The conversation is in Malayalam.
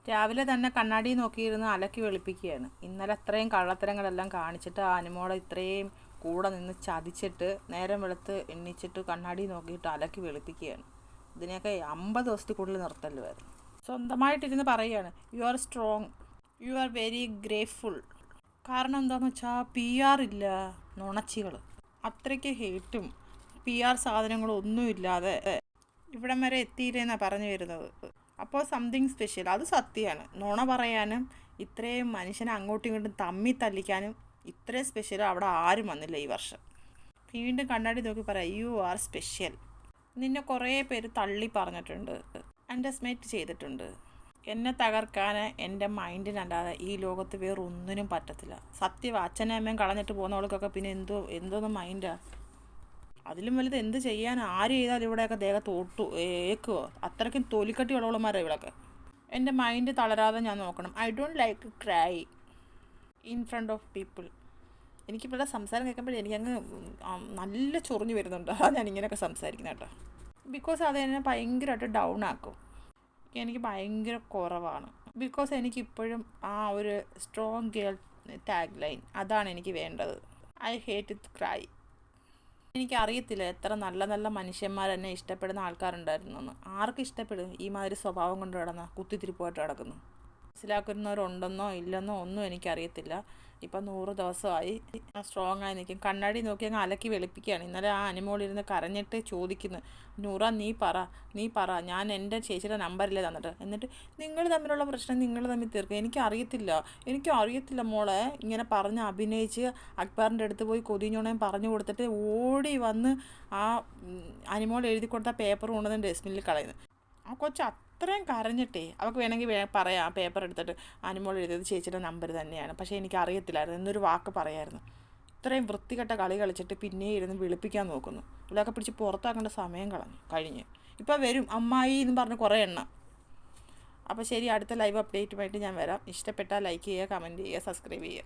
രാവിലെ തന്നെ കണ്ണാടി നോക്കിയിരുന്ന് അലക്കി വെളുപ്പിക്കുകയാണ്. ഇന്നലെ അത്രയും കള്ളത്തരങ്ങളെല്ലാം കാണിച്ചിട്ട് ആ അനുമോളെ ഇത്രയും കൂടെ നിന്ന് ചതിച്ചിട്ട് നേരം വെളുത്ത് എണ്ണിച്ചിട്ട് കണ്ണാടി നോക്കിയിട്ട് അലക്കി വെളുപ്പിക്കുകയാണ്. ഇതിനെയൊക്കെ 50 ദിവസത്തിൽ കൂടുതൽ നിർത്തല്ലുമായിരുന്നു. സ്വന്തമായിട്ടിരുന്ന് പറയുകയാണ്, you are strong, you are very grateful. കാരണം എന്താണെന്ന് വെച്ചാൽ PR ഇല്ല, നുണച്ചികൾ. അത്രയ്ക്ക് ഹേറ്റും PR സാധനങ്ങളും ഒന്നുമില്ലാതെ ഇവിടം വരെ എത്തിയില്ലെന്നാണ് പറഞ്ഞു വരുന്നത്. അപ്പോൾ സംതിങ് സ്പെഷ്യൽ, അത് സത്യമാണ്. നുണ പറയാനും ഇത്രയും മനുഷ്യനെ അങ്ങോട്ടും ഇങ്ങോട്ടും തമ്മി തല്ലിക്കാനും ഇത്രയും സ്പെഷ്യൽ അവിടെ ആരും വന്നില്ല ഈ വർഷം. വീണ്ടും കണ്ണാടി നോക്കി പറയാം, യു ആർ സ്പെഷ്യൽ. നിന്നെ കുറേ പേര് തള്ളി പറഞ്ഞിട്ടുണ്ട്, അണ്ടർസ്മേറ്റ് ചെയ്തിട്ടുണ്ട്. എന്നെ തകർക്കാൻ എൻ്റെ മൈൻഡിനല്ലാതെ ഈ ലോകത്ത് വേറെ ഒന്നിനും പറ്റത്തില്ല. സത്യം, അച്ഛനും അമ്മയും കളഞ്ഞിട്ട് പോകുന്നവൾക്കൊക്കെ പിന്നെ എന്തോന്നും മൈൻഡാണ്. അതിലും വലുത് എന്ത് ചെയ്യാൻ, ആര് ചെയ്താലും ഇവിടെയൊക്കെ ദേഹത്ത് ഏക്കുവോ? അത്രയ്ക്കും തൊലിക്കട്ടി ഉള്ളവന്മാരാണ് ഇവിടെയൊക്കെ. എൻ്റെ മൈൻഡ് തളരാതെ ഞാൻ നോക്കണം. I don't like cry in front of people. എനിക്കിവിടെ സംസാരം കേൾക്കുമ്പോഴേ എനിക്കങ്ങ് നല്ല ചൊറിഞ്ഞു വരുന്നുണ്ട്. അതാണ് ഞാൻ ഇങ്ങനെയൊക്കെ സംസാരിക്കുന്നത് കേട്ടോ. ബിക്കോസ് അത് എന്നെ ഭയങ്കരമായിട്ട് ഡൗൺ ആക്കും. എനിക്ക് ഭയങ്കര കുറവാണ്. ബിക്കോസ് എനിക്കിപ്പോഴും ആ ഒരു സ്ട്രോങ് ഗേൾ ടാഗ് ലൈൻ അതാണ് എനിക്ക് വേണ്ടത്. I hate it cry. എനിക്കറിയത്തില്ല എത്ര നല്ല നല്ല മനുഷ്യന്മാർ എന്നെ ഇഷ്ടപ്പെടുന്ന ആൾക്കാരുണ്ടായിരുന്നെന്ന്. ആർക്കും ഇഷ്ടപ്പെടും ഈ മാതിരി സ്വഭാവം കൊണ്ട് കിടന്ന കുത്തിത്തിരിപ്പായിട്ട് കിടക്കുന്നു? മനസ്സിലാക്കുന്നവരുണ്ടെന്നോ ഇല്ലെന്നോ ഒന്നും എനിക്കറിയത്തില്ല. ഇപ്പം 100 ദിവസമായി സ്ട്രോങ് ആയി നിൽക്കും. കണ്ണാടി നോക്കി അങ്ങ് അലക്കി വെളുപ്പിക്കുകയാണ്. ഇന്നലെ ആ അനുമോളിരുന്ന് കരഞ്ഞിട്ട് ചോദിക്കുന്നു, നൂറ നീ പറ ഞാൻ എൻ്റെ ചേച്ചിയുടെ നമ്പറില്ലേ തന്നിട്ട്. എന്നിട്ട് നിങ്ങൾ തമ്മിലുള്ള പ്രശ്നം നിങ്ങൾ തമ്മിൽ തീർക്കുക. എനിക്കറിയത്തില്ല മോളെ. ഇങ്ങനെ പറഞ്ഞ് അഭിനയിച്ച് അക്ബറിൻ്റെ അടുത്ത് പോയി കൊതിഞ്ഞോണയും പറഞ്ഞു കൊടുത്തിട്ട് ഓടി വന്ന് ആ അനുമോൾ എഴുതി കൊടുത്ത പേപ്പർ കൊണ്ടുവന്ന് ഡസ്റ്റ്ബിന്നിൽ കളയുന്നു. ആ കൊച്ച് അത്രയും കരഞ്ഞിട്ടേ അവൾക്ക് വേണമെങ്കിൽ പറയാം, ആ പേപ്പർ എടുത്തിട്ട് അനുമോൾ എഴുതിയത് ചേച്ചിയുടെ നമ്പർ തന്നെയാണ്, പക്ഷേ എനിക്ക് അറിയത്തില്ലായിരുന്നു എന്നൊരു വാക്ക് പറയായിരുന്നു. ഇത്രയും വൃത്തികെട്ട കളി കളിച്ചിട്ട് പിന്നെ ഇരുന്ന് വിളിപ്പിക്കാൻ നോക്കുന്നു. ഇവിടെയൊക്കെ പിടിച്ച് പുറത്താക്കേണ്ട സമയം കഴിഞ്ഞ് ഇപ്പോൾ വരും അമ്മായി എന്ന് പറഞ്ഞ് കുറേ എണ്ണം. അപ്പോൾ ശരി, അടുത്ത ലൈവ് അപ്ഡേറ്റുമായിട്ട് ഞാൻ വരാം. ഇഷ്ടപ്പെട്ടാൽ ലൈക്ക് ചെയ്യുക, കമൻറ്റ് ചെയ്യുക, സബ്സ്ക്രൈബ് ചെയ്യുക.